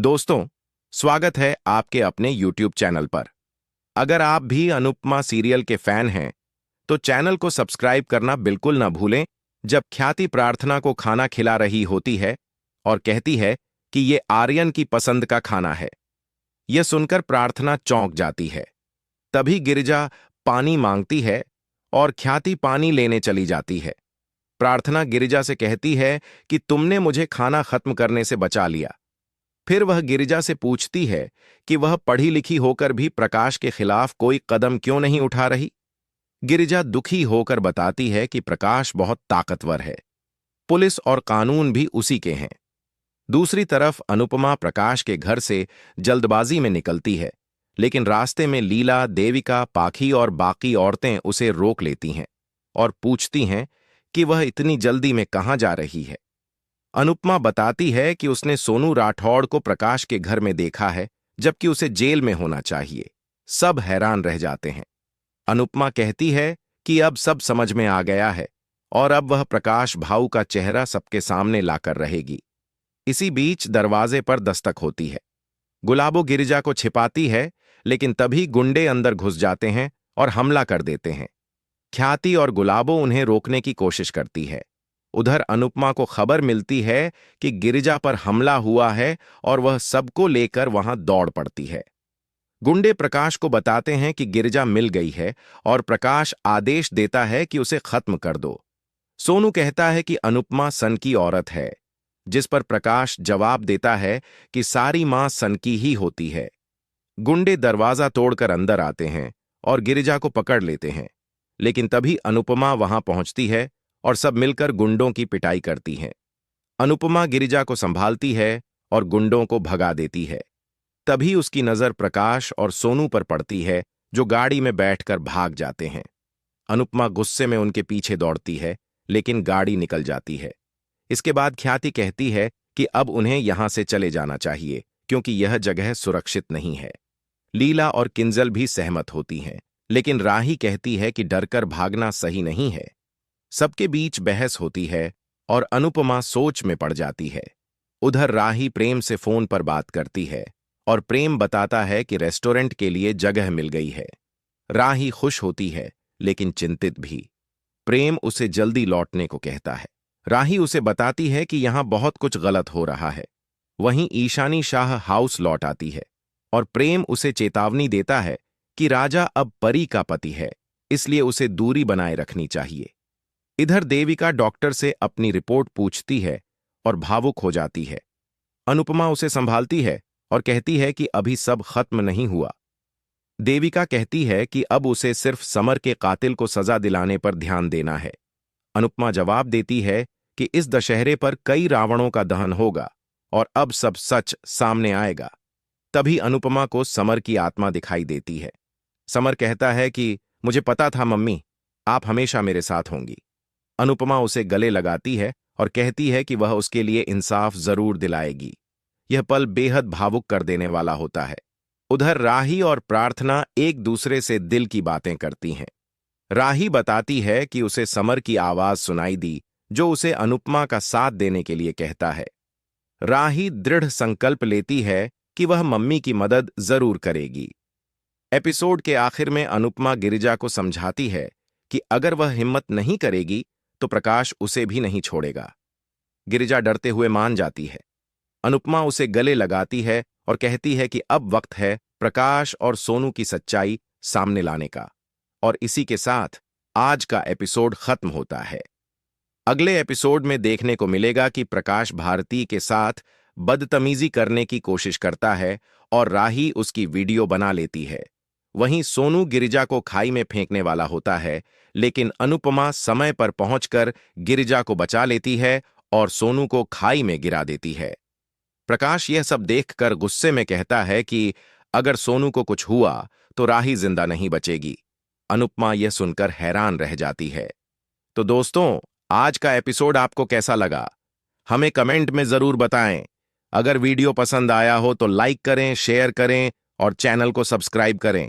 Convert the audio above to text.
दोस्तों, स्वागत है आपके अपने YouTube चैनल पर। अगर आप भी अनुपमा सीरियल के फैन हैं, तो चैनल को सब्सक्राइब करना बिल्कुल न भूलें। जब ख्याति प्रार्थना को खाना खिला रही होती है और कहती है कि ये आर्यन की पसंद का खाना है, यह सुनकर प्रार्थना चौंक जाती है। तभी गिरिजा पानी मांगती है और ख्याति पानी लेने चली जाती है। प्रार्थना गिरिजा से कहती है कि तुमने मुझे खाना खत्म करने से बचा लिया। फिर वह गिरिजा से पूछती है कि वह पढ़ी लिखी होकर भी प्रकाश के खिलाफ कोई कदम क्यों नहीं उठा रही। गिरिजा दुखी होकर बताती है कि प्रकाश बहुत ताकतवर है, पुलिस और कानून भी उसी के हैं। दूसरी तरफ अनुपमा प्रकाश के घर से जल्दबाजी में निकलती है, लेकिन रास्ते में लीला, देविका, पाखी और बाकी औरतें उसे रोक लेती हैं और पूछती हैं कि वह इतनी जल्दी में कहाँ जा रही है। अनुपमा बताती है कि उसने सोनू राठौड़ को प्रकाश के घर में देखा है, जबकि उसे जेल में होना चाहिए। सब हैरान रह जाते हैं। अनुपमा कहती है कि अब सब समझ में आ गया है और अब वह प्रकाश भाऊ का चेहरा सबके सामने लाकर रहेगी। इसी बीच दरवाजे पर दस्तक होती है। गुलाबो गिरिजा को छिपाती है, लेकिन तभी गुंडे अंदर घुस जाते हैं और हमला कर देते हैं। ख्याति और गुलाबो उन्हें रोकने की कोशिश करती है। उधर अनुपमा को खबर मिलती है कि गिरिजा पर हमला हुआ है और वह सबको लेकर वहां दौड़ पड़ती है। गुंडे प्रकाश को बताते हैं कि गिरिजा मिल गई है और प्रकाश आदेश देता है कि उसे खत्म कर दो। सोनू कहता है कि अनुपमा सन की औरत है, जिस पर प्रकाश जवाब देता है कि सारी मां सन की ही होती है। गुंडे दरवाजा तोड़कर अंदर आते हैं और गिरिजा को पकड़ लेते हैं, लेकिन तभी अनुपमा वहां पहुंचती है और सब मिलकर गुंडों की पिटाई करती हैं। अनुपमा गिरिजा को संभालती है और गुंडों को भगा देती है। तभी उसकी नजर प्रकाश और सोनू पर पड़ती है, जो गाड़ी में बैठकर भाग जाते हैं। अनुपमा गुस्से में उनके पीछे दौड़ती है, लेकिन गाड़ी निकल जाती है। इसके बाद ख्याति कहती है कि अब उन्हें यहां से चले जाना चाहिए, क्योंकि यह जगह सुरक्षित नहीं है। लीला और किंजल भी सहमत होती हैं, लेकिन राही कहती है कि डरकर भागना सही नहीं है। सबके बीच बहस होती है और अनुपमा सोच में पड़ जाती है। उधर राही प्रेम से फोन पर बात करती है और प्रेम बताता है कि रेस्टोरेंट के लिए जगह मिल गई है। राही खुश होती है, लेकिन चिंतित भी। प्रेम उसे जल्दी लौटने को कहता है। राही उसे बताती है कि यहां बहुत कुछ गलत हो रहा है। वहीं ईशानी शाह हाउस लौट आती है और प्रेम उसे चेतावनी देता है कि राजा अब परी का पति है, इसलिए उसे दूरी बनाए रखनी चाहिए। इधर देविका डॉक्टर से अपनी रिपोर्ट पूछती है और भावुक हो जाती है। अनुपमा उसे संभालती है और कहती है कि अभी सब खत्म नहीं हुआ। देविका कहती है कि अब उसे सिर्फ समर के कातिल को सजा दिलाने पर ध्यान देना है। अनुपमा जवाब देती है कि इस दशहरे पर कई रावणों का दहन होगा और अब सब सच सामने आएगा। तभी अनुपमा को समर की आत्मा दिखाई देती है। समर कहता है कि मुझे पता था मम्मी, आप हमेशा मेरे साथ होंगी। अनुपमा उसे गले लगाती है और कहती है कि वह उसके लिए इंसाफ जरूर दिलाएगी। यह पल बेहद भावुक कर देने वाला होता है। उधर राही और प्रार्थना एक दूसरे से दिल की बातें करती हैं। राही बताती है कि उसे समर की आवाज सुनाई दी, जो उसे अनुपमा का साथ देने के लिए कहता है। राही दृढ़ संकल्प लेती है कि वह मम्मी की मदद जरूर करेगी। एपिसोड के आखिर में अनुपमा गिरिजा को समझाती है कि अगर वह हिम्मत नहीं करेगी तो प्रकाश उसे भी नहीं छोड़ेगा। गिरिजा डरते हुए मान जाती है। अनुपमा उसे गले लगाती है और कहती है कि अब वक्त है प्रकाश और सोनू की सच्चाई सामने लाने का। और इसी के साथ आज का एपिसोड खत्म होता है। अगले एपिसोड में देखने को मिलेगा कि प्रकाश भारती के साथ बदतमीजी करने की कोशिश करता है और राही उसकी वीडियो बना लेती है। वहीं सोनू गिरिजा को खाई में फेंकने वाला होता है, लेकिन अनुपमा समय पर पहुंचकर गिरिजा को बचा लेती है और सोनू को खाई में गिरा देती है। प्रकाश यह सब देखकर गुस्से में कहता है कि अगर सोनू को कुछ हुआ तो राही जिंदा नहीं बचेगी। अनुपमा यह सुनकर हैरान रह जाती है। तो दोस्तों, आज का एपिसोड आपको कैसा लगा? हमें कमेंट में जरूर बताएं। अगर वीडियो पसंद आया हो तो लाइक करें, शेयर करें और चैनल को सब्सक्राइब करें।